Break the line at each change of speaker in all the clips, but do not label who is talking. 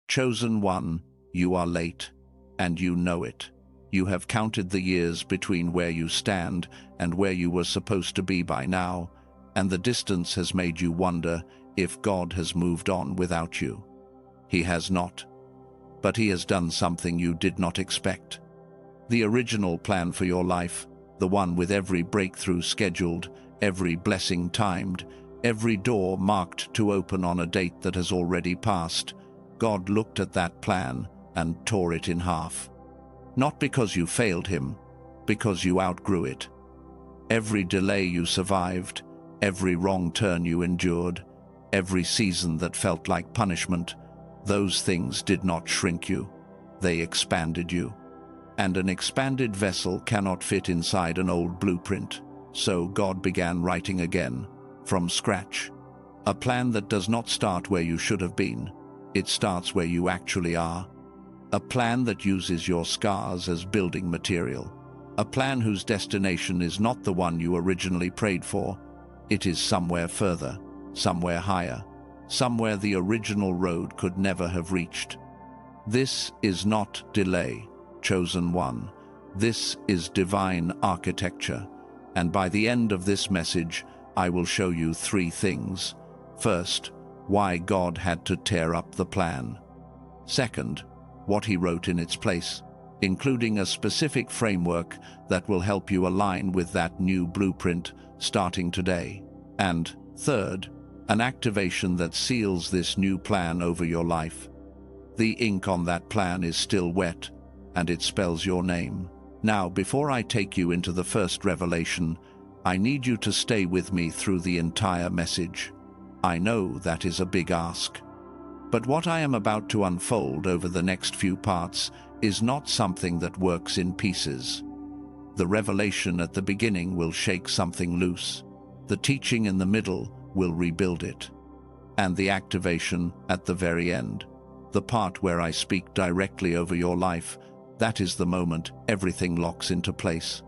Chosen one, you are late, and you know it. You have counted the years between where you stand and where you were supposed to be by now, and the distance has made you wonder if God has moved on without you. He has not. But he has done something you did not expect. The original plan for your life, the one with every breakthrough scheduled, every blessing timed, every door marked to open on a date that has already passed, God looked at that plan and tore it in half. Not because you failed him, because you outgrew it. Every delay you survived, every wrong turn you endured, every season that felt like punishment, those things did not shrink you, they expanded you. And an expanded vessel cannot fit inside an old blueprint, so God began writing again, from scratch. A plan that does not start where you should have been, it starts where you actually are. A plan that uses your scars as building material. A plan whose destination is not the one you originally prayed for. It is somewhere further, somewhere higher, somewhere the original road could never have reached. This is not delay, chosen one. This is divine architecture. And by the end of this message, I will show you 3 things. First, why God had to tear up the plan. Second, what he wrote in its place, including a specific framework that will help you align with that new blueprint starting today. And third, an activation that seals this new plan over your life. The ink on that plan is still wet, and it spells your name. Now, before I take you into the first revelation, I need you to stay with me through the entire message. I know that is a big ask. But what I am about to unfold over the next few parts is not something that works in pieces. The revelation at the beginning will shake something loose. The teaching in the middle will rebuild it. And the activation at the very end, the part where I speak directly over your life, that is the moment everything locks into place.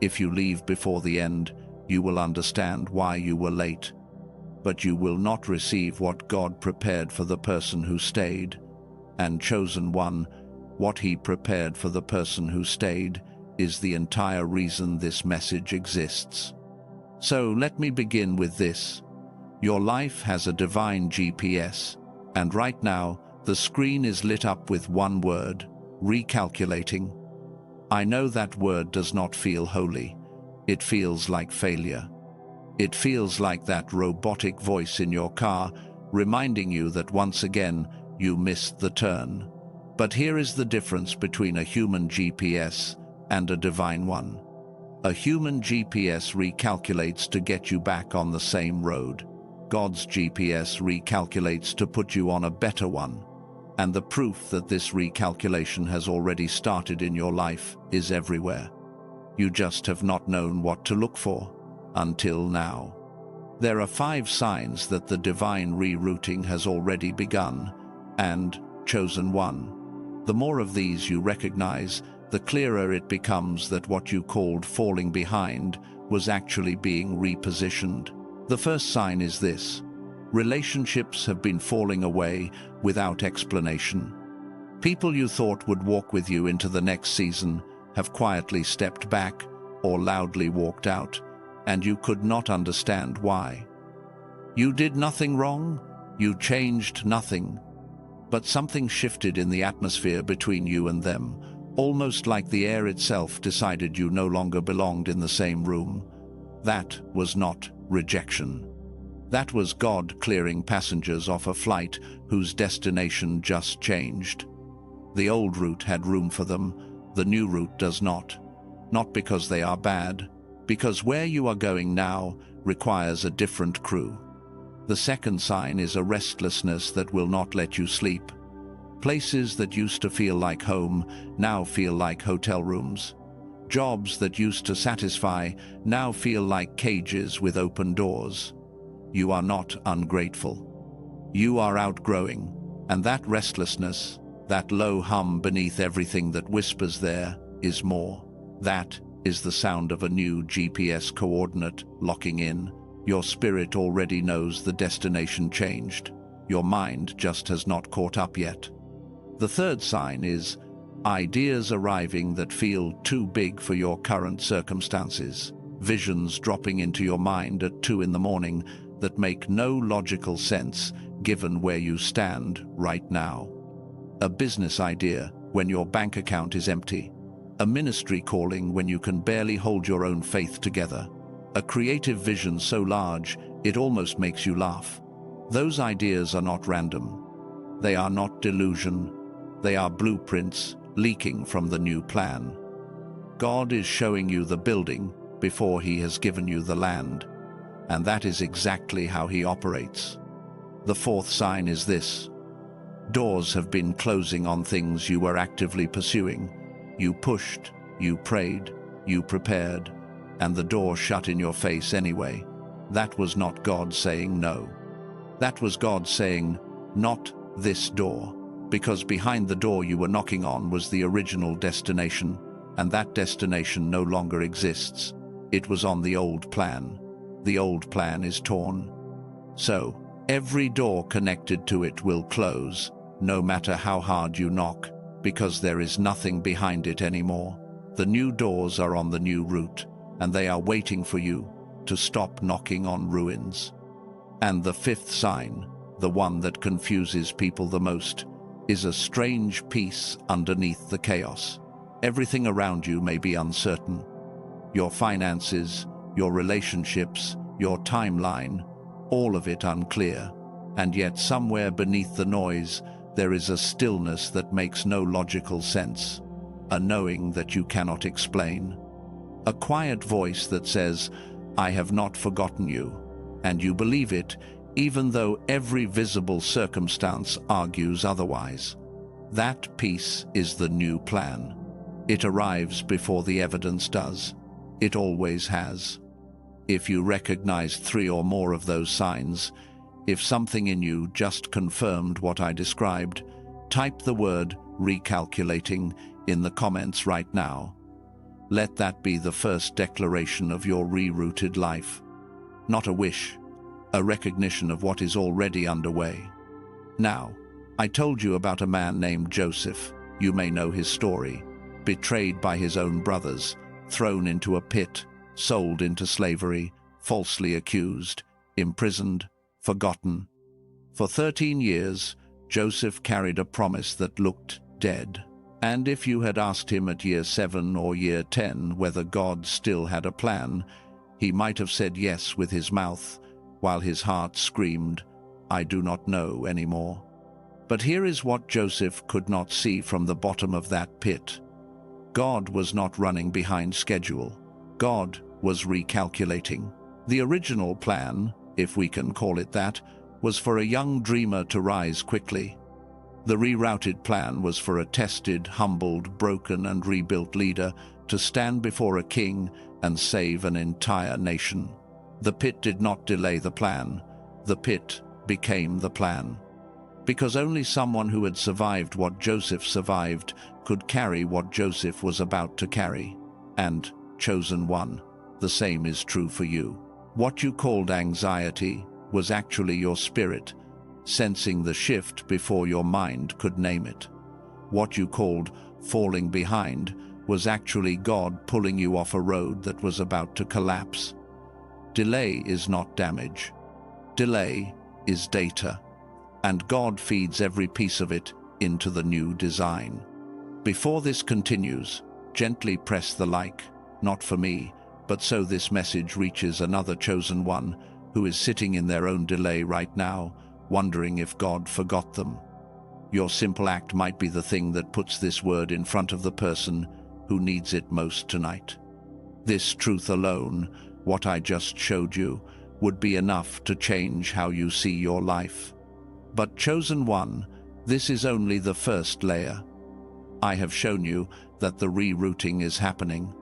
If you leave before the end, you will understand why you were late. But you will not receive what God prepared for the person who stayed. And chosen one, what he prepared for the person who stayed, is the entire reason this message exists. So let me begin with this. Your life has a divine GPS, and right now, the screen is lit up with one word: recalculating. I know that word does not feel holy. It feels like failure. It feels like that robotic voice in your car, reminding you that once again, you missed the turn. But here is the difference between a human GPS and a divine one. A human GPS recalculates to get you back on the same road. God's GPS recalculates to put you on a better one. And the proof that this recalculation has already started in your life is everywhere. You just have not known what to look for. Until now. There are 5 signs that the divine rerouting has already begun, and, chosen one. The more of these you recognize, the clearer it becomes that what you called falling behind was actually being repositioned. The first sign is this: relationships have been falling away without explanation. People you thought would walk with you into the next season have quietly stepped back or loudly walked out, and you could not understand why. You did nothing wrong, you changed nothing, but something shifted in the atmosphere between you and them, almost like the air itself decided you no longer belonged in the same room. That was not rejection. That was God clearing passengers off a flight whose destination just changed. The old route had room for them, the new route does not. Not because they are bad, because where you are going now requires a different crew. The second sign is a restlessness that will not let you sleep. Places that used to feel like home now feel like hotel rooms. Jobs that used to satisfy now feel like cages with open doors. You are not ungrateful. You are outgrowing, and that restlessness, that low hum beneath everything that whispers there, is more. That is the sound of a new GPS coordinate locking in. Your spirit already knows the destination changed. Your mind just has not caught up yet. The third sign is ideas arriving that feel too big for your current circumstances. Visions dropping into your mind at 2 in the morning that make no logical sense given where you stand right now. A business idea when your bank account is empty. A ministry calling when you can barely hold your own faith together. A creative vision so large it almost makes you laugh. Those ideas are not random. They are not delusion. They are blueprints leaking from the new plan. God is showing you the building before He has given you the land, and that is exactly how He operates. The fourth sign is this. Doors have been closing on things you were actively pursuing. You pushed, you prayed, you prepared, and the door shut in your face anyway. That was not God saying no. That was God saying, not this door, because behind the door you were knocking on was the original destination, and that destination no longer exists. It was on the old plan. The old plan is torn. So, every door connected to it will close, no matter how hard you knock, because there is nothing behind it anymore. The new doors are on the new route, and they are waiting for you to stop knocking on ruins. And the fifth sign, the one that confuses people the most, is a strange peace underneath the chaos. Everything around you may be uncertain. Your finances, your relationships, your timeline, all of it unclear. And yet somewhere beneath the noise, there is a stillness that makes no logical sense. A knowing that you cannot explain. A quiet voice that says, I have not forgotten you. And you believe it, even though every visible circumstance argues otherwise. That peace is the new plan. It arrives before the evidence does. It always has. If you recognize 3 or more of those signs, if something in you just confirmed what I described, type the word recalculating in the comments right now. Let that be the first declaration of your rerouted life. Not a wish, a recognition of what is already underway. Now, I told you about a man named Joseph. You may know his story. Betrayed by his own brothers, thrown into a pit, sold into slavery, falsely accused, imprisoned, forgotten. For 13 years, Joseph carried a promise that looked dead. And if you had asked him at year 7 or year 10 whether God still had a plan, he might have said yes with his mouth, while his heart screamed, I do not know anymore. But here is what Joseph could not see from the bottom of that pit. God was not running behind schedule. God was recalculating. The original plan, if we can call it that, was for a young dreamer to rise quickly. The rerouted plan was for a tested, humbled, broken and rebuilt leader to stand before a king and save an entire nation. The pit did not delay the plan. The pit became the plan. Because only someone who had survived what Joseph survived could carry what Joseph was about to carry. And, chosen one, the same is true for you. What you called anxiety was actually your spirit, sensing the shift before your mind could name it. What you called falling behind was actually God pulling you off a road that was about to collapse. Delay is not damage. Delay is data, and God feeds every piece of it into the new design. Before this continues, gently press the like, not for me, but so this message reaches another chosen one who is sitting in their own delay right now, wondering if God forgot them. Your simple act might be the thing that puts this word in front of the person who needs it most tonight. This truth alone, what I just showed you, would be enough to change how you see your life. But chosen one, this is only the first layer. I have shown you that the rerouting is happening.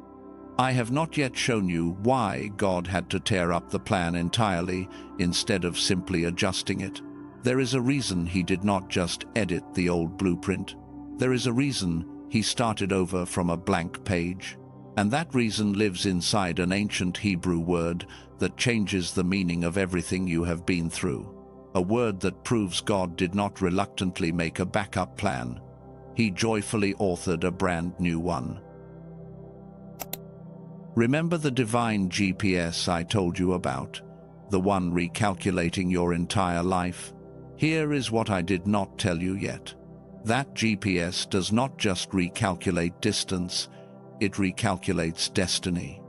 I have not yet shown you why God had to tear up the plan entirely instead of simply adjusting it. There is a reason He did not just edit the old blueprint. There is a reason He started over from a blank page. And that reason lives inside an ancient Hebrew word that changes the meaning of everything you have been through. A word that proves God did not reluctantly make a backup plan. he joyfully authored a brand new one. Remember the divine GPS I told you about, the one recalculating your entire life? Here is what I did not tell you yet. That GPS does not just recalculate distance, it recalculates destiny.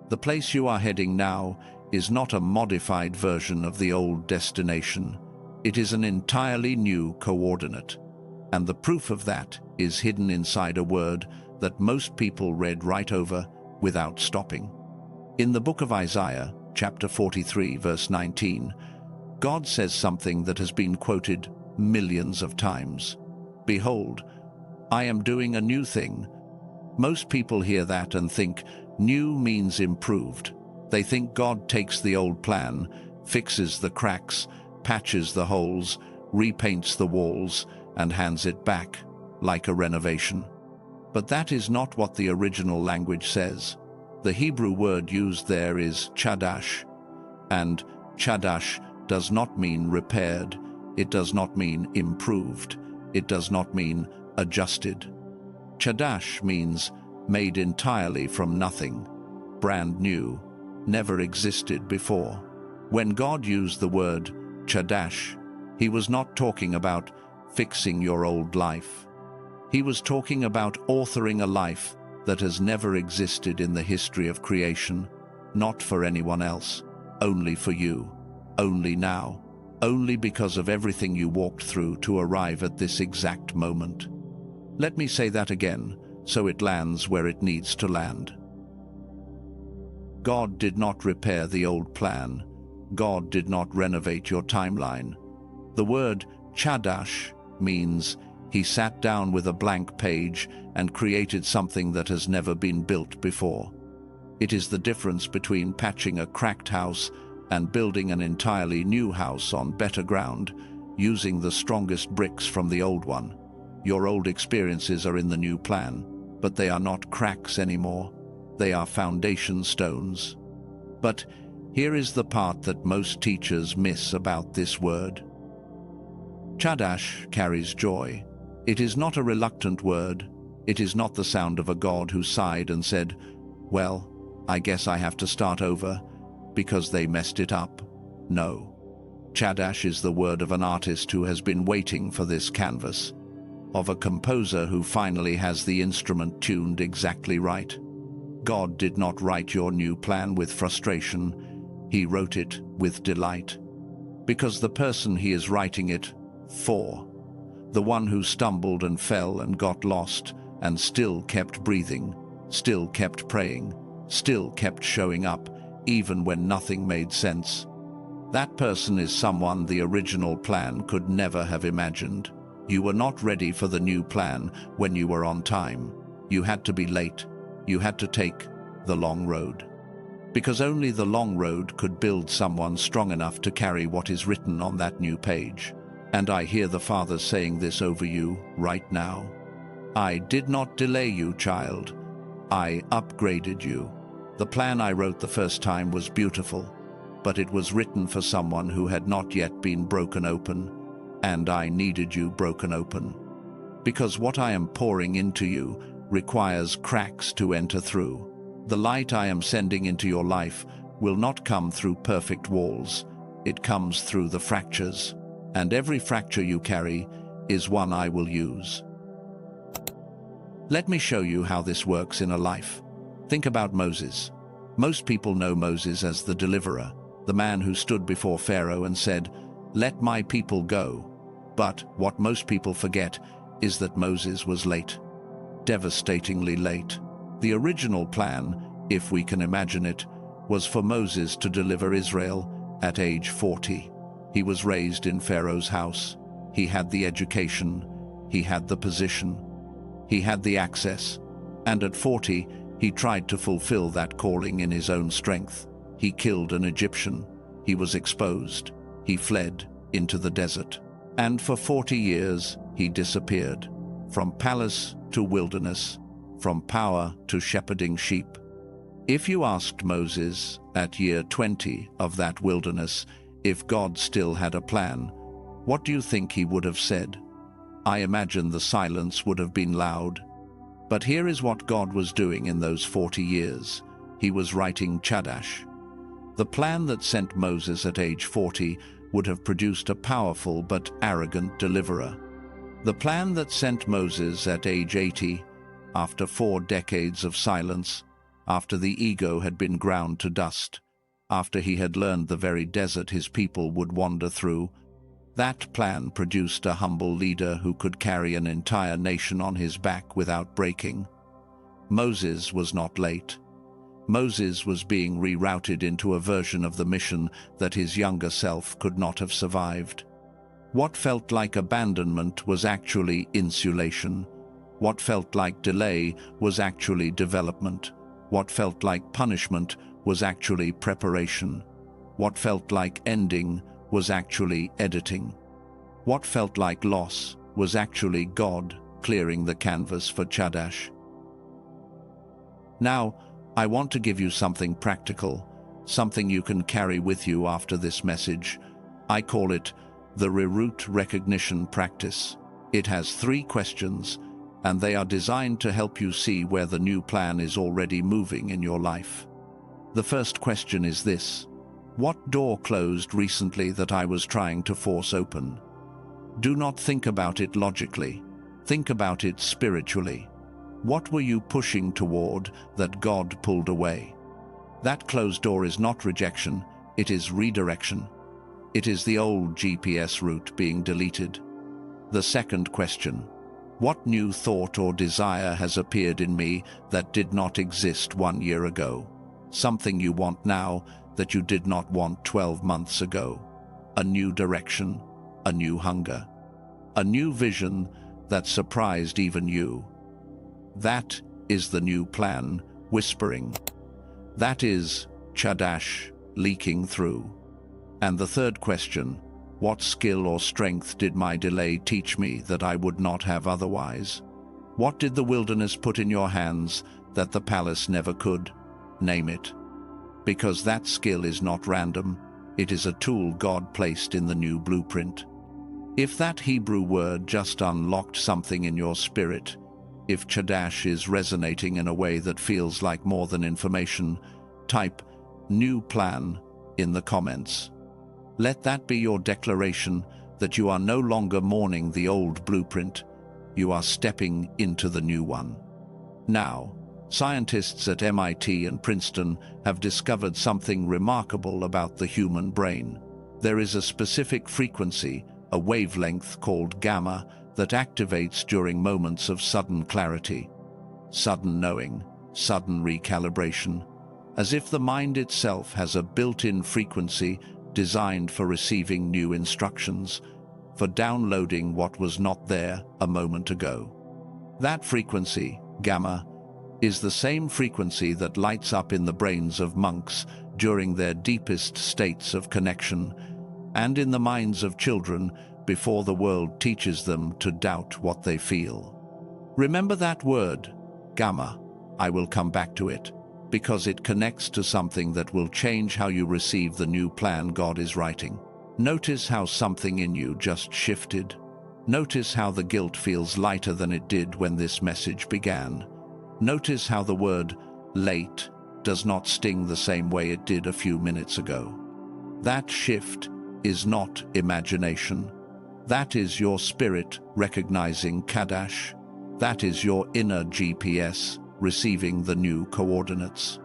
The place you are heading now is not a modified version of the old destination. It is an entirely new coordinate. And the proof of that is hidden inside a word that most people read right over without stopping. In the book of Isaiah, chapter 43, verse 19, God says something that has been quoted millions of times. Behold, I am doing a new thing. Most people hear that and think new means improved. They think God takes the old plan, fixes the cracks, patches the holes, repaints the walls, and hands it back, like a renovation. But that is not what the original language says. The Hebrew word used there is Chadash, and Chadash does not mean repaired, it does not mean improved, it does not mean adjusted. Chadash means made entirely from nothing, brand new, never existed before. When God used the word Chadash, he was not talking about fixing your old life. He was talking about authoring a life that has never existed in the history of creation, not for anyone else, only for you, only now, only because of everything you walked through to arrive at this exact moment. Let me say that again, so it lands where it needs to land. God did not repair the old plan. God did not renovate your timeline. The word Chadash means he sat down with a blank page and created something that has never been built before. It is the difference between patching a cracked house and building an entirely new house on better ground, using the strongest bricks from the old one. Your old experiences are in the new plan, but they are not cracks anymore. They are foundation stones. But here is the part that most teachers miss about this word. Chadash carries joy. It is not a reluctant word. It is not the sound of a God who sighed and said, "Well, I guess I have to start over because they messed it up." No. Chadash is the word of an artist who has been waiting for this canvas, of a composer who finally has the instrument tuned exactly right. God did not write your new plan with frustration. He wrote it with delight. Because the person he is writing it for, the one who stumbled and fell and got lost and still kept breathing, still kept praying, still kept showing up, even when nothing made sense. That person is someone the original plan could never have imagined. You were not ready for the new plan when you were on time. You had to be late. You had to take the long road. Because only the long road could build someone strong enough to carry what is written on that new page. And I hear the Father saying this over you right now. I did not delay you, child. I upgraded you. The plan I wrote the first time was beautiful, but it was written for someone who had not yet been broken open, and I needed you broken open. Because what I am pouring into you requires cracks to enter through. The light I am sending into your life will not come through perfect walls. It comes through the fractures. And every fracture you carry is one I will use. Let me show you how this works in a life. Think about Moses. Most people know Moses as the deliverer, the man who stood before Pharaoh and said, "Let my people go." But what most people forget is that Moses was late. Devastatingly late. The original plan, if we can imagine it, was for Moses to deliver Israel at age 40. He was raised in Pharaoh's house. He had the education. He had the position. He had the access. And at 40, he tried to fulfill that calling in his own strength. He killed an Egyptian. He was exposed. He fled into the desert. And for 40 years, he disappeared. From palace to wilderness, from power to shepherding sheep. If you asked Moses at year 20 of that wilderness if God still had a plan, what do you think he would have said? I imagine the silence would have been loud. But here is what God was doing in those 40 years. He was writing Chadash. The plan that sent Moses at age 40 would have produced a powerful but arrogant deliverer. The plan that sent Moses at age 80, after 4 decades of silence, after the ego had been ground to dust, after he had learned the very desert his people would wander through, that plan produced a humble leader who could carry an entire nation on his back without breaking. Moses was not late. Moses was being rerouted into a version of the mission that his younger self could not have survived. What felt like abandonment was actually insulation. What felt like delay was actually development. What felt like punishment was actually preparation. What felt like ending was actually editing. What felt like loss was actually God clearing the canvas for Chadash. Now, I want to give you something practical, something you can carry with you after this message. I call it the Reroute recognition practice. It has 3 questions, and they are designed to help you see where the new plan is already moving in your life. The first question is this: what door closed recently that I was trying to force open? Do not think about it logically. Think about it spiritually. What were you pushing toward that God pulled away? That closed door is not rejection, it is redirection. It is the old GPS route being deleted. The second question: what new thought or desire has appeared in me that did not exist 1 year ago? Something you want now that you did not want 12 months ago. A new direction, a new hunger, a new vision that surprised even you. That is the new plan whispering. That is Chadash leaking through. And the third question: what skill or strength did my delay teach me that I would not have otherwise? What did the wilderness put in your hands that the palace never could? Name it. Because that skill is not random, it is a tool God placed in the new blueprint. If that Hebrew word just unlocked something in your spirit, if Chadash is resonating in a way that feels like more than information, type "new plan" in the comments. Let that be your declaration that you are no longer mourning the old blueprint, you are stepping into the new one. Now, scientists at MIT and Princeton have discovered something remarkable about the human brain. There is a specific frequency, a wavelength called gamma, that activates during moments of sudden clarity, sudden knowing, sudden recalibration, as if the mind itself has a built-in frequency designed for receiving new instructions, for downloading what was not there a moment ago. That frequency, gamma, is the same frequency that lights up in the brains of monks during their deepest states of connection, and in the minds of children before the world teaches them to doubt what they feel. Remember that word, gamma. I will come back to it, because it connects to something that will change how you receive the new plan God is writing. Notice how something in you just shifted. Notice how the guilt feels lighter than it did when this message began. Notice how the word late does not sting the same way it did a few minutes ago. That shift is not imagination. That is your spirit recognizing Chadash. That is your inner GPS receiving the new coordinates.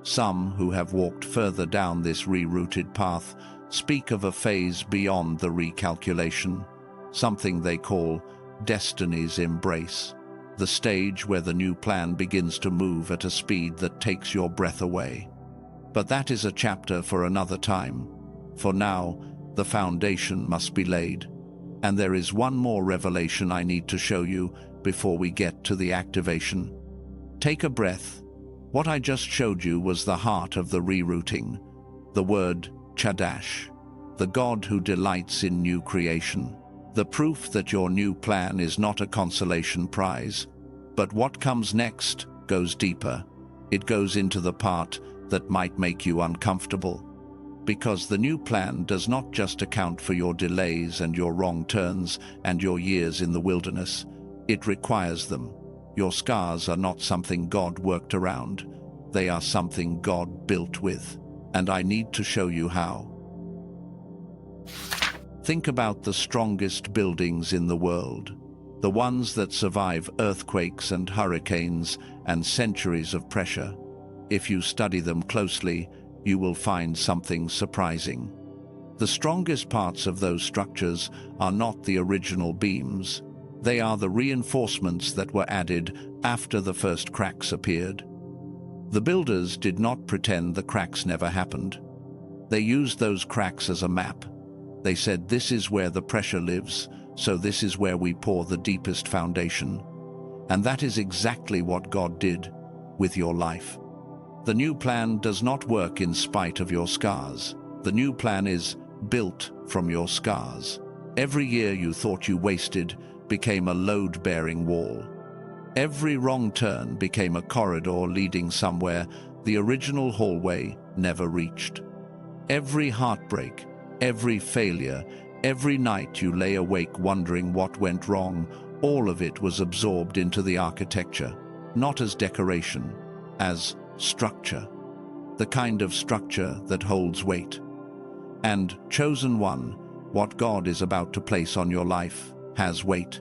Some who have walked further down this rerouted path speak of a phase beyond the recalculation, something they call destiny's embrace, the stage where the new plan begins to move at a speed that takes your breath away. But that is a chapter for another time. For now, the foundation must be laid. And there is one more revelation I need to show you before we get to the activation. Take a breath. What I just showed you was the heart of the rerouting, the word Chadash, the God who delights in new creation, the proof that your new plan is not a consolation prize. But what comes next goes deeper. It goes into the part that might make you uncomfortable. Because the new plan does not just account for your delays and your wrong turns and your years in the wilderness. It requires them. Your scars are not something God worked around. They are something God built with. And I need to show you how. Think about the strongest buildings in the world. The ones that survive earthquakes and hurricanes and centuries of pressure. If you study them closely, you will find something surprising. The strongest parts of those structures are not the original beams. They are the reinforcements that were added after the first cracks appeared. The builders did not pretend the cracks never happened. They used those cracks as a map. They said, this is where the pressure lives, so this is where we pour the deepest foundation. And that is exactly what God did with your life. The new plan does not work in spite of your scars. The new plan is built from your scars. Every year you thought you wasted became a load-bearing wall. Every wrong turn became a corridor leading somewhere the original hallway never reached. Every heartbreak, every failure, every night you lay awake wondering what went wrong, all of it was absorbed into the architecture, not as decoration, as structure. The kind of structure that holds weight. And, chosen one, what God is about to place on your life has weight.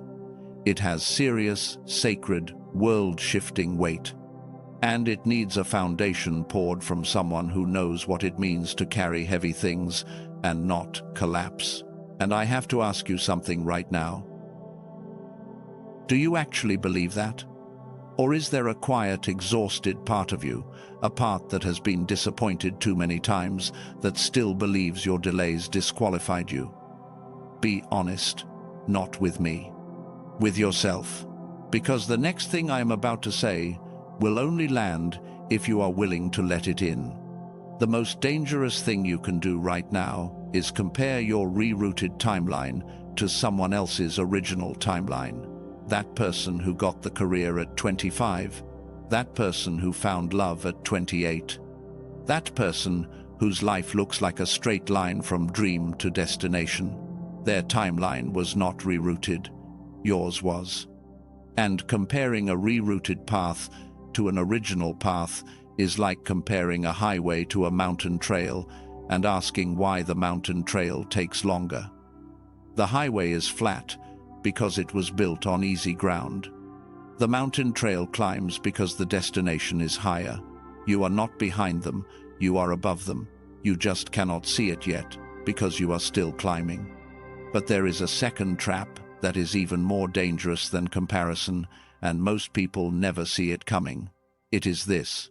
It has serious, sacred, world-shifting weight. And it needs a foundation poured from someone who knows what it means to carry heavy things and not collapse. And I have to ask you something right now. Do you actually believe that? Or is there a quiet, exhausted part of you, a part that has been disappointed too many times, that still believes your delays disqualified you? Be honest, not with me. With yourself. Because the next thing I am about to say will only land if you are willing to let it in. The most dangerous thing you can do right now is compare your rerouted timeline to someone else's original timeline. That person who got the career at 25, that person who found love at 28, that person whose life looks like a straight line from dream to destination. Their timeline was not rerouted, yours was. And comparing a rerouted path to an original path is like comparing a highway to a mountain trail and asking why the mountain trail takes longer. The highway is flat because it was built on easy ground. The mountain trail climbs because the destination is higher. You are not behind them, you are above them. You just cannot see it yet because you are still climbing. But there is a second trap that is even more dangerous than comparison, and most people never see it coming. It is this.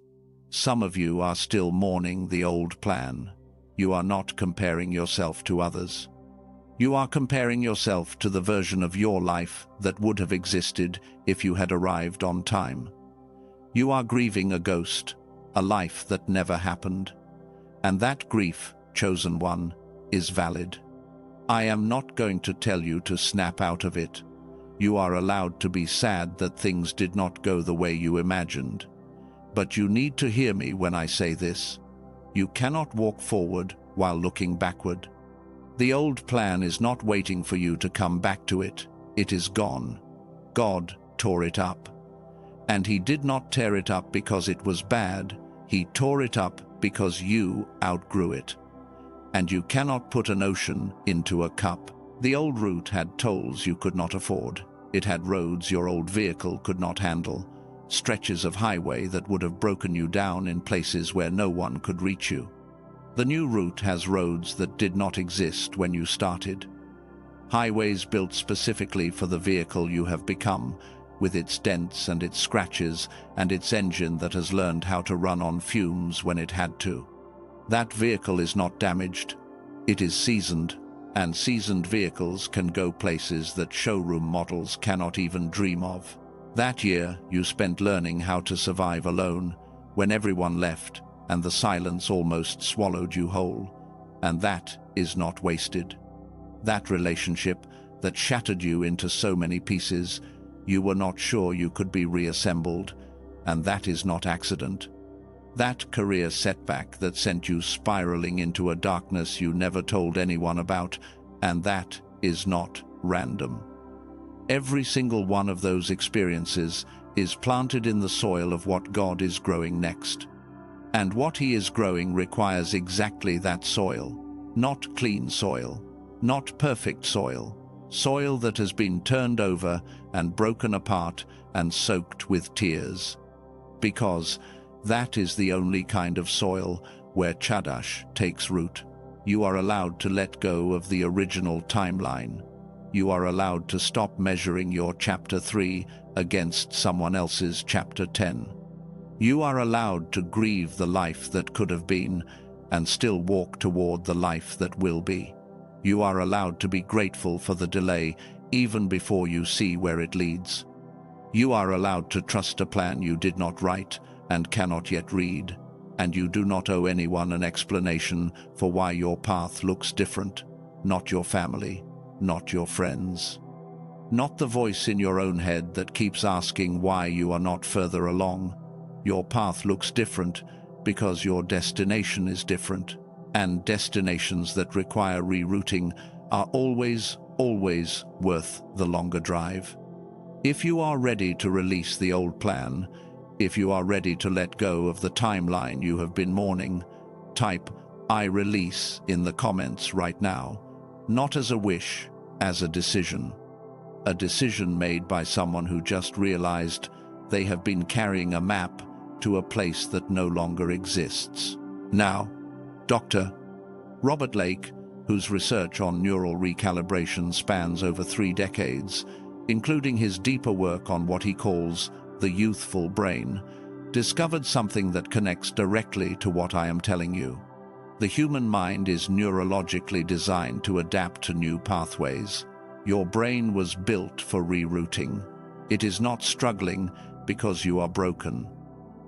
Some of you are still mourning the old plan. You are not comparing yourself to others. You are comparing yourself to the version of your life that would have existed if you had arrived on time. You are grieving a ghost, a life that never happened. And that grief, chosen one, is valid. I am not going to tell you to snap out of it. You are allowed to be sad that things did not go the way you imagined. But you need to hear me when I say this. You cannot walk forward while looking backward. The old plan is not waiting for you to come back to it. It is gone. God tore it up. And he did not tear it up because it was bad. He tore it up because you outgrew it. And you cannot put an ocean into a cup. The old route had tolls you could not afford. It had roads your old vehicle could not handle. Stretches of highway that would have broken you down in places where no one could reach you. The new route has roads that did not exist when you started. Highways built specifically for the vehicle you have become, with its dents and its scratches and its engine that has learned how to run on fumes when it had to. That vehicle is not damaged. It is seasoned, and seasoned vehicles can go places that showroom models cannot even dream of. That year, you spent learning how to survive alone when everyone left, and the silence almost swallowed you whole. And that is not wasted. That relationship that shattered you into so many pieces, you were not sure you could be reassembled, and that is not accident. That career setback that sent you spiraling into a darkness you never told anyone about, and that is not random. Every single one of those experiences is planted in the soil of what God is growing next. And what He is growing requires exactly that soil. Not clean soil, not perfect soil, soil that has been turned over and broken apart and soaked with tears. Because that is the only kind of soil where Chadash takes root. You are allowed to let go of the original timeline. You are allowed to stop measuring your chapter 3 against someone else's chapter 10. You are allowed to grieve the life that could have been and still walk toward the life that will be. You are allowed to be grateful for the delay even before you see where it leads. You are allowed to trust a plan you did not write and cannot yet read, and you do not owe anyone an explanation for why your path looks different. Not your family, not your friends. Not the voice in your own head that keeps asking why you are not further along. Your path looks different because your destination is different, and destinations that require rerouting are always worth the longer drive. If you are ready to release the old plan, if you are ready to let go of the timeline you have been mourning, type "I release" in the comments right now, not as a wish, as a decision. A decision made by someone who just realized they have been carrying a map to a place that no longer exists. Now, Dr. Robert Lake, whose research on neural recalibration spans over 3 decades, including his deeper work on what he calls the youthful brain, discovered something that connects directly to what I am telling you. The human mind is neurologically designed to adapt to new pathways. Your brain was built for rerouting. It is not struggling because you are broken.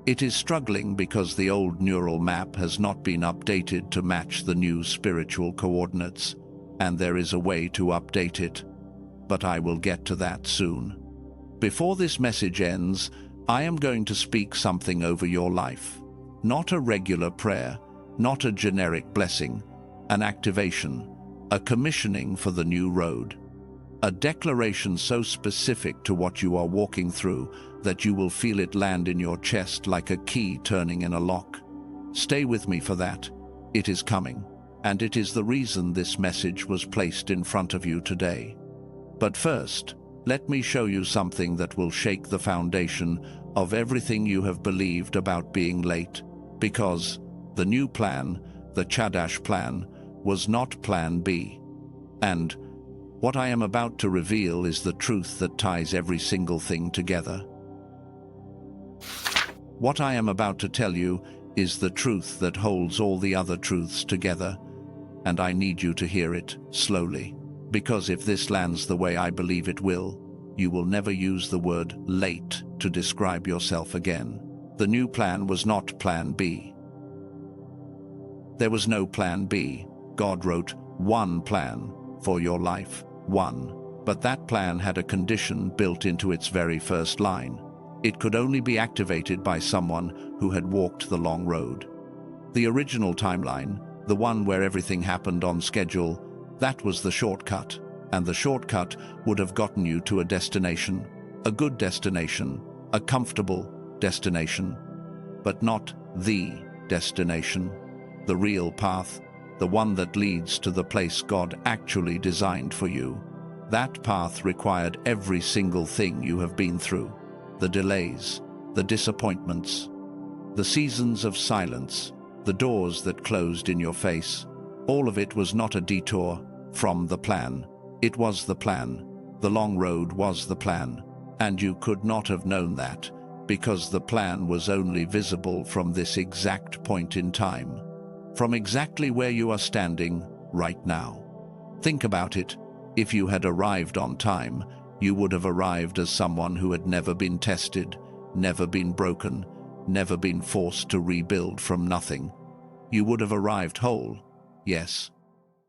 It is struggling because the old neural map has not been updated to match the new spiritual coordinates, and there is a way to update it. But I will get to that soon. Before this message ends, I am going to speak something over your life. Not a regular prayer, not a generic blessing, an activation, a commissioning for the new road. A declaration so specific to what you are walking through that you will feel it land in your chest like a key turning in a lock. Stay with me for that. It is coming, and it is the reason this message was placed in front of you today. But first, let me show you something that will shake the foundation of everything you have believed about being late, because the new plan, the Chadash plan, was not plan B. And what I am about to reveal is the truth that ties every single thing together. What I am about to tell you is the truth that holds all the other truths together, and I need you to hear it slowly, because if this lands the way I believe it will, you will never use the word late to describe yourself again. The new plan was not plan B. There was no plan B. God wrote one plan for your life, one. But that plan had a condition built into its very first line. It could only be activated by someone who had walked the long road. The original timeline, the one where everything happened on schedule, that was the shortcut, and the shortcut would have gotten you to a destination, a good destination, a comfortable destination, but not the destination, the real path, the one that leads to the place God actually designed for you. That path required every single thing you have been through, the delays, the disappointments, the seasons of silence, the doors that closed in your face. All of it was not a detour from the plan. It was the plan. The long road was the plan, and you could not have known that because the plan was only visible from this exact point in time, from exactly where you are standing right now. Think about it. If you had arrived on time, you would have arrived as someone who had never been tested, never been broken, never been forced to rebuild from nothing. You would have arrived whole, yes,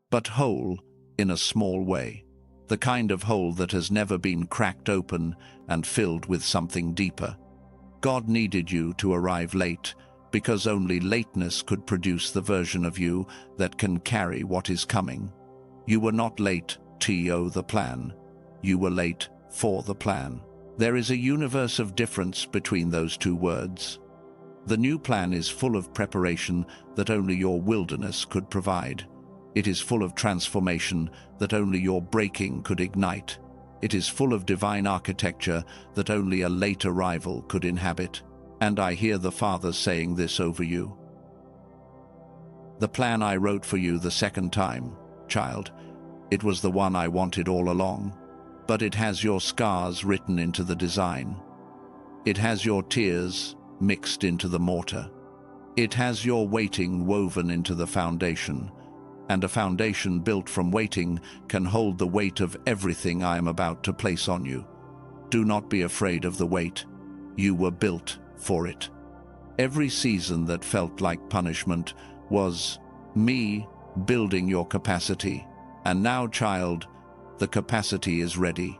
but whole in a small way, the kind of hole that has never been cracked open and filled with something deeper. God needed you to arrive late because only lateness could produce the version of you that can carry what is coming. You were not late to the plan. You were late for the plan. There is a universe of difference between those two words. The new plan is full of preparation that only your wilderness could provide. It is full of transformation that only your breaking could ignite. It is full of divine architecture that only a late arrival could inhabit. And I hear the Father saying this over you. The plan I wrote for you the second time, child, it was the one I wanted all along, but it has your scars written into the design. It has your tears mixed into the mortar. It has your waiting woven into the foundation, and a foundation built from waiting can hold the weight of everything I am about to place on you. Do not be afraid of the weight. You were built for it. Every season that felt like punishment was me building your capacity. And now, child, the capacity is ready.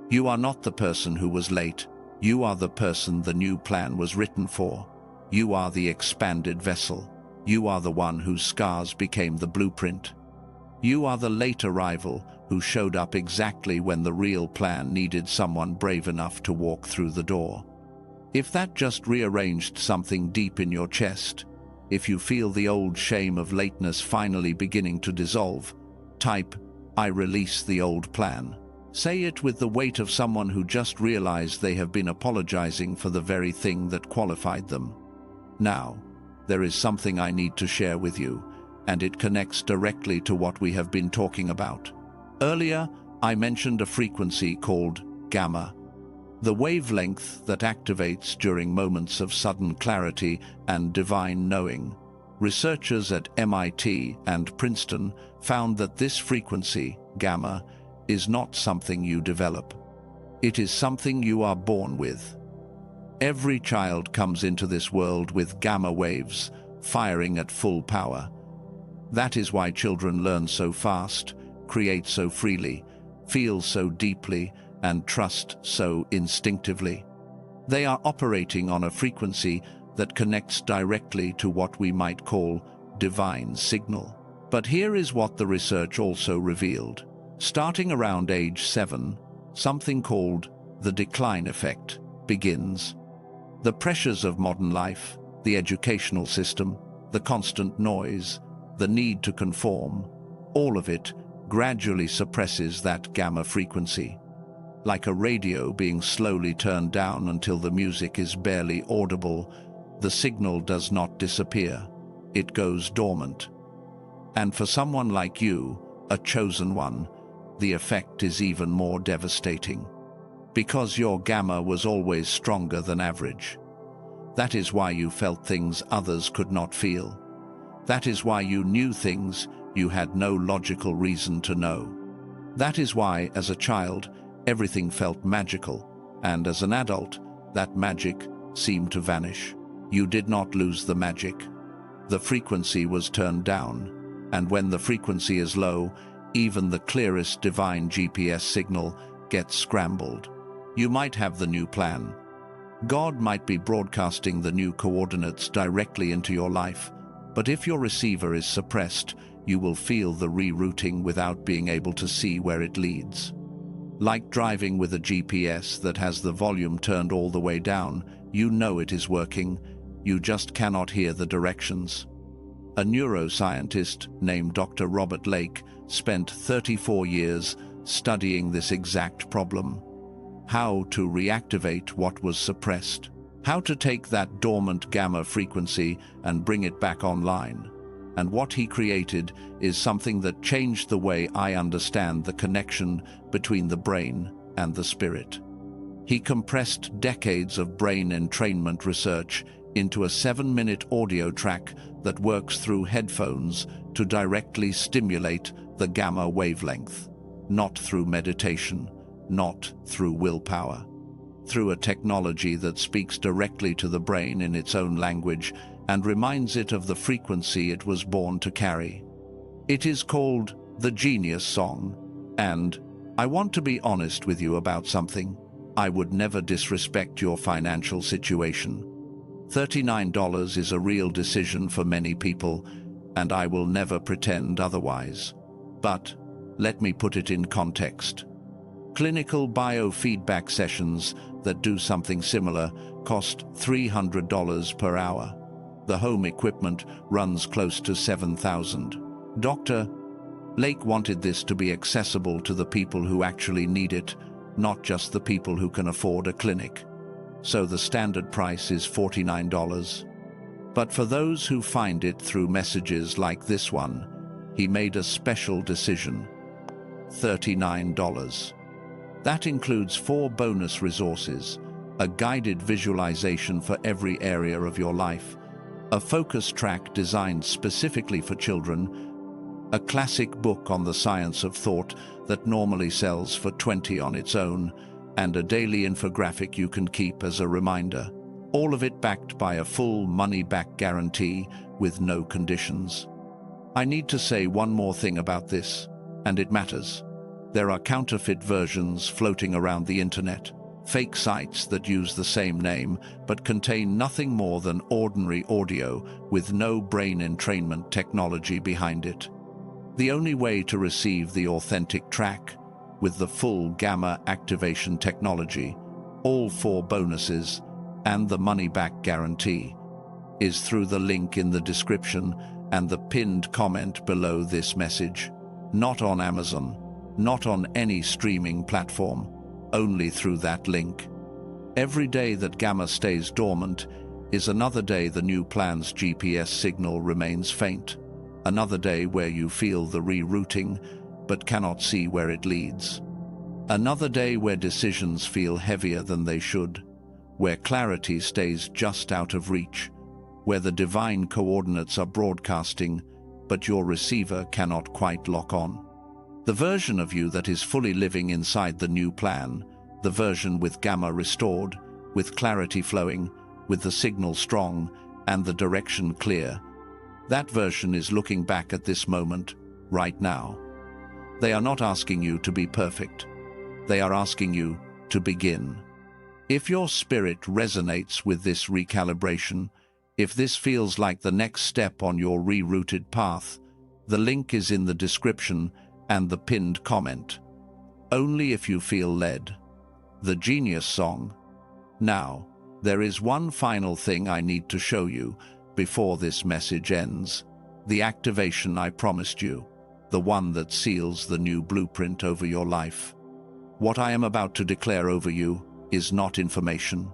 You are not the person who was late. You are the person the new plan was written for. You are the expanded vessel. You are the one whose scars became the blueprint. You are the late arrival who showed up exactly when the real plan needed someone brave enough to walk through the door. If that just rearranged something deep in your chest, if you feel the old shame of lateness finally beginning to dissolve, type, I release the old plan. Say it with the weight of someone who just realized they have been apologizing for the very thing that qualified them. Now, there is something I need to share with you, and it connects directly to what we have been talking about. Earlier, I mentioned a frequency called gamma, the wavelength that activates during moments of sudden clarity and divine knowing. Researchers at MIT and Princeton found that this frequency, gamma, is not something you develop. It is something you are born with. Every child comes into this world with gamma waves firing at full power. That is why children learn so fast, create so freely, feel so deeply, and trust so instinctively. They are operating on a frequency that connects directly to what we might call divine signal. But here is what the research also revealed. Starting around age 7, something called the decline effect begins. The pressures of modern life, the educational system, the constant noise, the need to conform, all of it gradually suppresses that gamma frequency. Like a radio being slowly turned down until the music is barely audible, the signal does not disappear. It goes dormant. And for someone like you, a chosen one, the effect is even more devastating. Because your gamma was always stronger than average. That is why you felt things others could not feel. That is why you knew things you had no logical reason to know. That is why, as a child, everything felt magical, and as an adult, that magic seemed to vanish. You did not lose the magic. The frequency was turned down, and when the frequency is low, even the clearest divine GPS signal gets scrambled. You might have the new plan. God might be broadcasting the new coordinates directly into your life, but if your receiver is suppressed, you will feel the rerouting without being able to see where it leads. Like driving with a GPS that has the volume turned all the way down, you know it is working, you just cannot hear the directions. A neuroscientist named Dr. Robert Lake spent 34 years studying this exact problem. How to reactivate what was suppressed. How to take that dormant gamma frequency and bring it back online. And what he created is something that changed the way I understand the connection between the brain and the spirit. He compressed decades of brain entrainment research into a 7-minute audio track that works through headphones to directly stimulate the gamma wavelength, not through meditation, not through willpower, through a technology that speaks directly to the brain in its own language and reminds it of the frequency it was born to carry. It is called the Genius Song, and I want to be honest with you about something. I would never disrespect your financial situation. $39 is a real decision for many people, and I will never pretend otherwise. But let me put it in context. Clinical biofeedback sessions that do something similar cost $300 per hour. The home equipment runs close to $7,000. Dr. Lake wanted this to be accessible to the people who actually need it, not just the people who can afford a clinic. So the standard price is $49. But for those who find it through messages like this one, he made a special decision: $39. That includes 4 bonus resources, a guided visualization for every area of your life, a focus track designed specifically for children, a classic book on the science of thought that normally sells for $20 on its own, and a daily infographic you can keep as a reminder. All of it backed by a full money-back guarantee with no conditions. I need to say one more thing about this, and it matters. There are counterfeit versions floating around the internet, fake sites that use the same name but contain nothing more than ordinary audio with no brain entrainment technology behind it. The only way to receive the authentic track, with the full gamma activation technology, all 4 bonuses, and the money-back guarantee, is through the link in the description and the pinned comment below this message. Not on Amazon, not on any streaming platform, only through that link. Every day that gamma stays dormant is another day the new plan's GPS signal remains faint. Another day where you feel the rerouting, but cannot see where it leads. Another day where decisions feel heavier than they should, where clarity stays just out of reach, where the divine coordinates are broadcasting, but your receiver cannot quite lock on. The version of you that is fully living inside the new plan, the version with gamma restored, with clarity flowing, with the signal strong, and the direction clear, that version is looking back at this moment, right now. They are not asking you to be perfect. They are asking you to begin. If your spirit resonates with this recalibration, if this feels like the next step on your rerouted path, the link is in the description and the pinned comment. Only if you feel led. The Genius Song. Now, there is one final thing I need to show you before this message ends. The activation I promised you, the one that seals the new blueprint over your life. What I am about to declare over you is not information,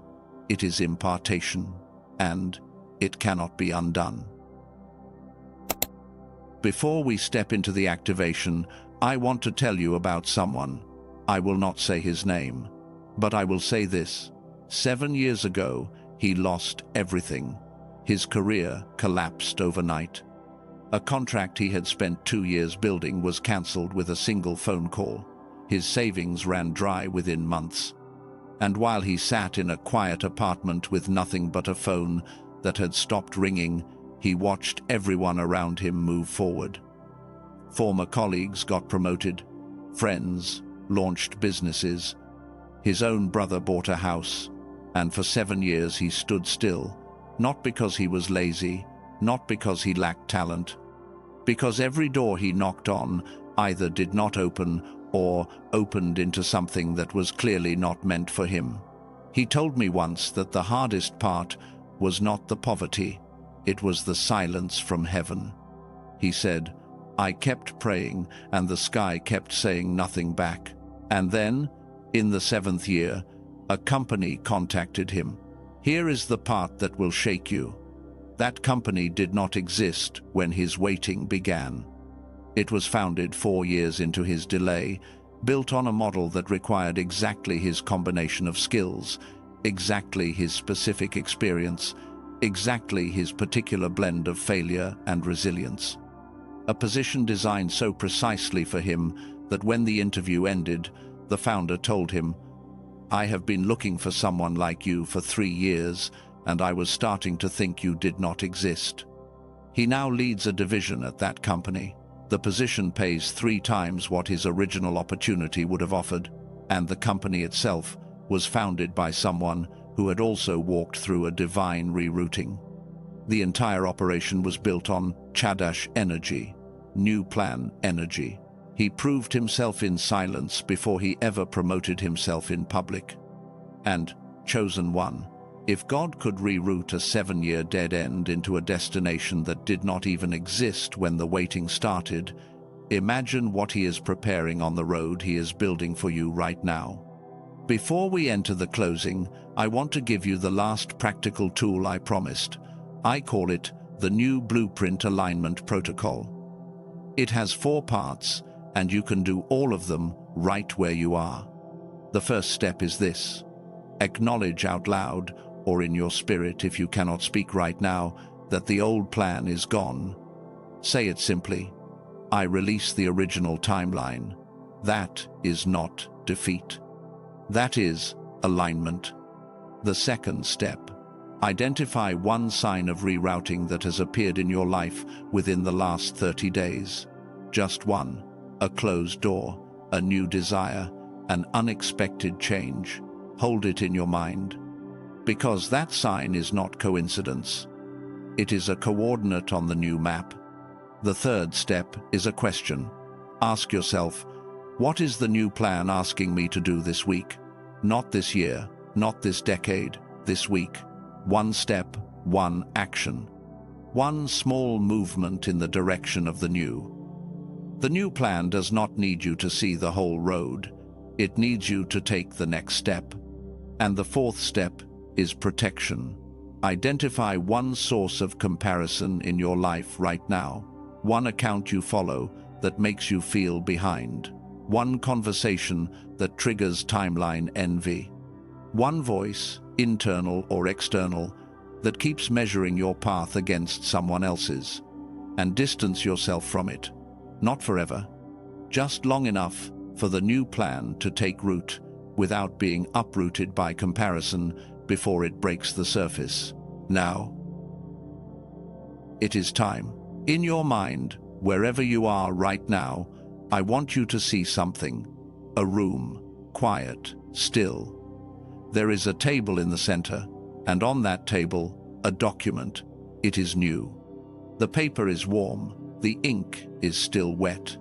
it is impartation, and it cannot be undone. Before we step into the activation, I want to tell you about someone. I will not say his name, but I will say this. 7 years ago, he lost everything. His career collapsed overnight. A contract he had spent 2 years building was cancelled with a single phone call. His savings ran dry within months. And while he sat in a quiet apartment with nothing but a phone that had stopped ringing, he watched everyone around him move forward. Former colleagues got promoted, friends launched businesses, his own brother bought a house, and for 7 years he stood still, not because he was lazy, not because he lacked talent, because every door he knocked on either did not open or opened into something that was clearly not meant for him. He told me once that the hardest part was not the poverty, it was the silence from heaven. He said, "I kept praying and the sky kept saying nothing back." And then, in the 7th year, a company contacted him. Here is the part that will shake you. That company did not exist when his waiting began. It was founded 4 years into his delay, built on a model that required exactly his combination of skills, exactly his specific experience, exactly his particular blend of failure and resilience. A position designed so precisely for him that when the interview ended, the founder told him, "I have been looking for someone like you for 3 years, and I was starting to think you did not exist." He now leads a division at that company. The position pays 3 times what his original opportunity would have offered, and the company itself was founded by someone who had also walked through a divine rerouting. The entire operation was built on Chadash energy, new plan energy. He proved himself in silence before he ever promoted himself in public. And, chosen one, if God could reroute a 7-year dead end into a destination that did not even exist when the waiting started, imagine what he is preparing on the road he is building for you right now. Before we enter the closing, I want to give you the last practical tool I promised. I call it the new Blueprint Alignment Protocol. It has 4 parts, and you can do all of them right where you are. The first step is this. Acknowledge out loud, or in your spirit if you cannot speak right now, that the old plan is gone. Say it simply. I release the original timeline. That is not defeat. That is alignment. The second step. Identify one sign of rerouting that has appeared in your life within the last 30 days. Just one. A closed door, a new desire, an unexpected change. Hold it in your mind. Because that sign is not coincidence. It is a coordinate on the new map. The third step is a question. Ask yourself, what is the new plan asking me to do this week? Not this year, not this decade, this week. One step, one action. One small movement in the direction of the new. The new plan does not need you to see the whole road. It needs you to take the next step. And the fourth step is protection. Identify one source of comparison in your life right now. One account you follow that makes you feel behind. One conversation that triggers timeline envy. One voice, internal or external, that keeps measuring your path against someone else's. And distance yourself from it. Not forever. Just long enough for the new plan to take root without being uprooted by comparison before it breaks the surface. Now, it is time. In your mind, wherever you are right now, I want you to see something. A room, quiet, still. There is a table in the center, and on that table, a document. It is new. The paper is warm, the ink is still wet.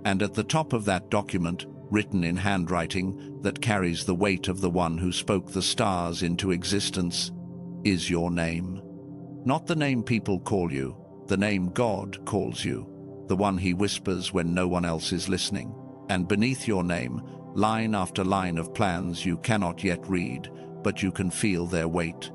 And at the top of that document, written in handwriting that carries the weight of the one who spoke the stars into existence, is your name. Not the name people call you, the name God calls you, the one he whispers when no one else is listening. And beneath your name, line after line of plans you cannot yet read, but you can feel their weight,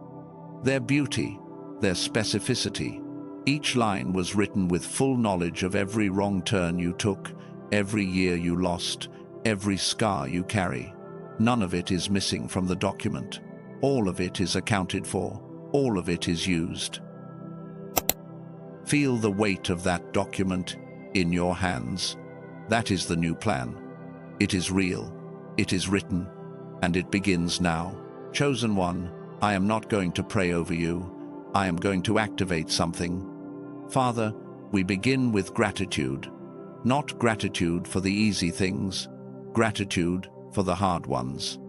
their beauty, their specificity. Each line was written with full knowledge of every wrong turn you took, every year you lost, every scar you carry. None of it is missing from the document. All of it is accounted for. All of it is used. Feel the weight of that document in your hands. That is the new plan. It is real. It is written. And it begins now. Chosen one, I am not going to pray over you. I am going to activate something. Father, we begin with gratitude. Not gratitude for the easy things, gratitude for the hard ones.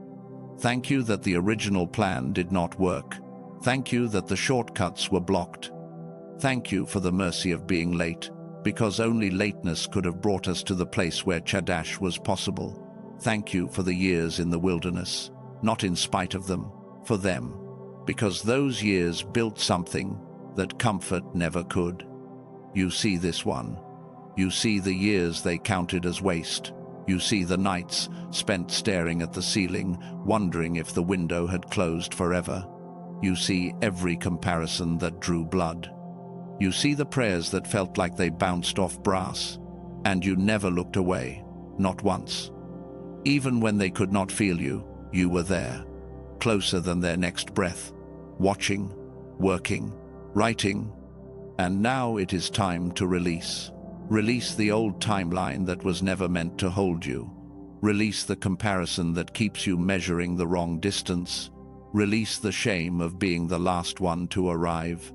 Thank you that the original plan did not work. Thank you that the shortcuts were blocked. Thank you for the mercy of being late, because only lateness could have brought us to the place where Chadash was possible. Thank you for the years in the wilderness, not in spite of them, for them, because those years built something that comfort never could. You see this one. You see the years they counted as waste. You see the nights spent staring at the ceiling, wondering if the window had closed forever. You see every comparison that drew blood. You see the prayers that felt like they bounced off brass. And you never looked away, not once. Even when they could not feel you, you were there, closer than their next breath, watching, working, writing. And now it is time to release. Release the old timeline that was never meant to hold you. Release the comparison that keeps you measuring the wrong distance. Release the shame of being the last one to arrive.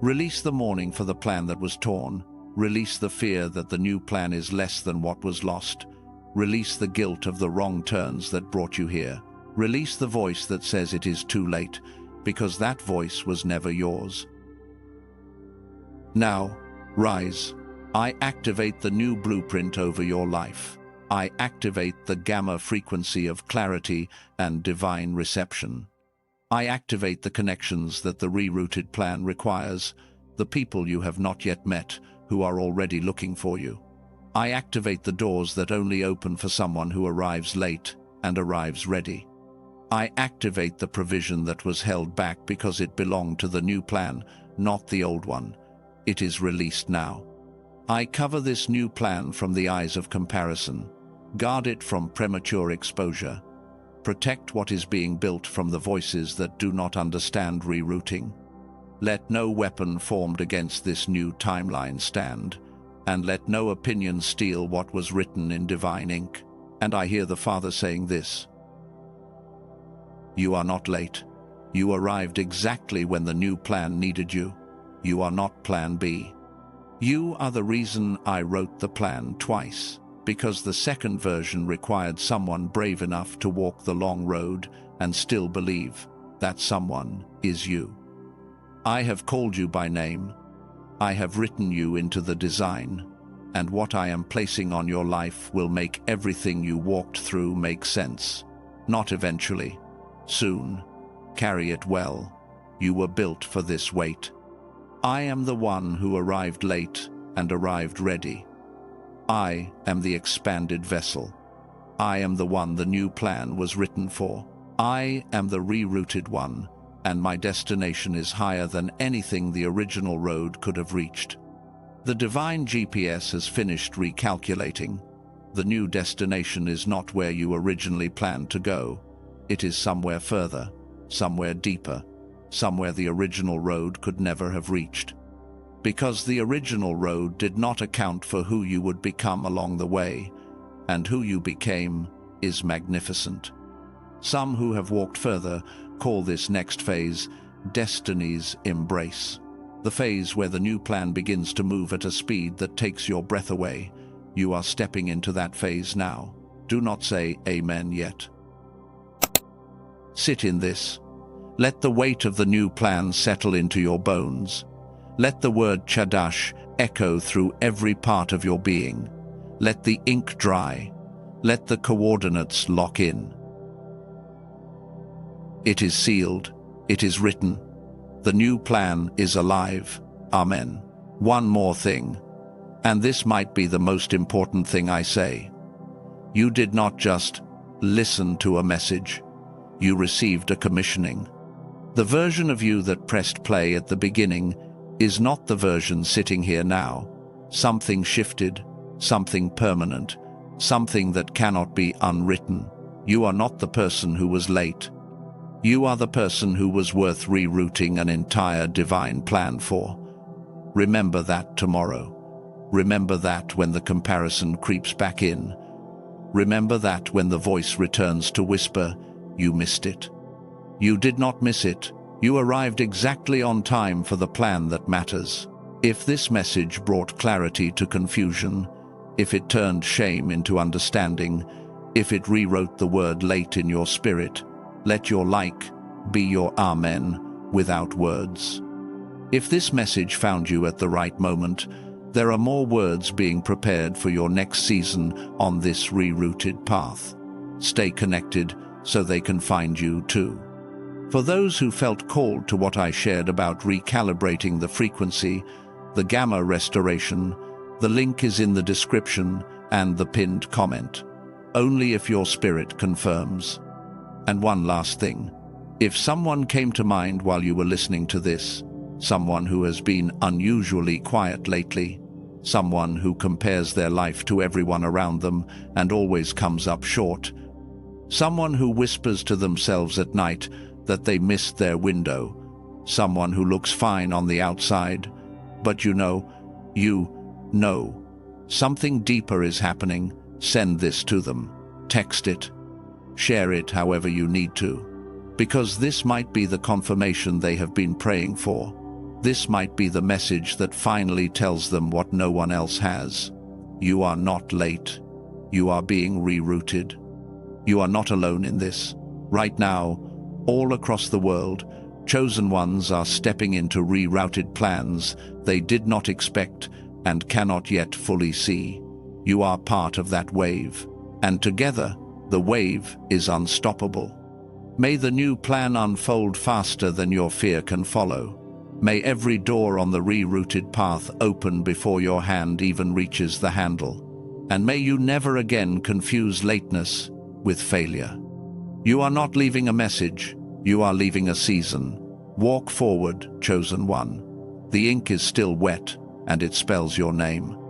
Release the mourning for the plan that was torn. Release the fear that the new plan is less than what was lost. Release the guilt of the wrong turns that brought you here. Release the voice that says it is too late, because that voice was never yours. Now, rise. I activate the new blueprint over your life. I activate the gamma frequency of clarity and divine reception. I activate the connections that the rerouted plan requires, the people you have not yet met who are already looking for you. I activate the doors that only open for someone who arrives late and arrives ready. I activate the provision that was held back because it belonged to the new plan, not the old one. It is released now. I cover this new plan from the eyes of comparison. Guard it from premature exposure. Protect what is being built from the voices that do not understand rerouting. Let no weapon formed against this new timeline stand, and let no opinion steal what was written in divine ink. And I hear the Father saying this: you are not late. You arrived exactly when the new plan needed you. You are not Plan B. You are the reason I wrote the plan twice, because the second version required someone brave enough to walk the long road and still believe that someone is you. I have called you by name. I have written you into the design, and what I am placing on your life will make everything you walked through make sense. Not eventually. Soon. Carry it well. You were built for this weight. I am the one who arrived late and arrived ready. I am the expanded vessel. I am the one the new plan was written for. I am the rerouted one, and my destination is higher than anything the original road could have reached. The divine GPS has finished recalculating. The new destination is not where you originally planned to go. It is somewhere further, somewhere deeper, somewhere the original road could never have reached. Because the original road did not account for who you would become along the way, and who you became is magnificent. Some who have walked further call this next phase Destiny's Embrace, the phase where the new plan begins to move at a speed that takes your breath away. You are stepping into that phase now. Do not say amen yet. Sit in this. Let the weight of the new plan settle into your bones. Let the word Chadash echo through every part of your being. Let the ink dry. Let the coordinates lock in. It is sealed. It is written. The new plan is alive. Amen. One more thing, and this might be the most important thing I say. You did not just listen to a message. You received a commissioning. The version of you that pressed play at the beginning is not the version sitting here now. Something shifted, something permanent, something that cannot be unwritten. You are not the person who was late. You are the person who was worth rerouting an entire divine plan for. Remember that tomorrow. Remember that when the comparison creeps back in. Remember that when the voice returns to whisper, you missed it. You did not miss it. You arrived exactly on time for the plan that matters. If this message brought clarity to confusion, if it turned shame into understanding, if it rewrote the word late in your spirit, let your like be your amen without words. If this message found you at the right moment, there are more words being prepared for your next season on this rerouted path. Stay connected so they can find you too. For those who felt called to what I shared about recalibrating the frequency, the gamma restoration, the link is in the description and the pinned comment. Only if your spirit confirms. And one last thing. If someone came to mind while you were listening to this, someone who has been unusually quiet lately, someone who compares their life to everyone around them and always comes up short, someone who whispers to themselves at night that they missed their window, someone who looks fine on the outside, but you know, something deeper is happening, send this to them. Text it. Share it however you need to. Because this might be the confirmation they have been praying for. This might be the message that finally tells them what no one else has. You are not late. You are being rerouted. You are not alone in this. Right now, all across the world, chosen ones are stepping into rerouted plans they did not expect and cannot yet fully see. You are part of that wave, and together, the wave is unstoppable. May the new plan unfold faster than your fear can follow. May every door on the rerouted path open before your hand even reaches the handle. And may you never again confuse lateness with failure. You are not leaving a message, you are leaving a season. Walk forward, chosen one. The ink is still wet, and it spells your name.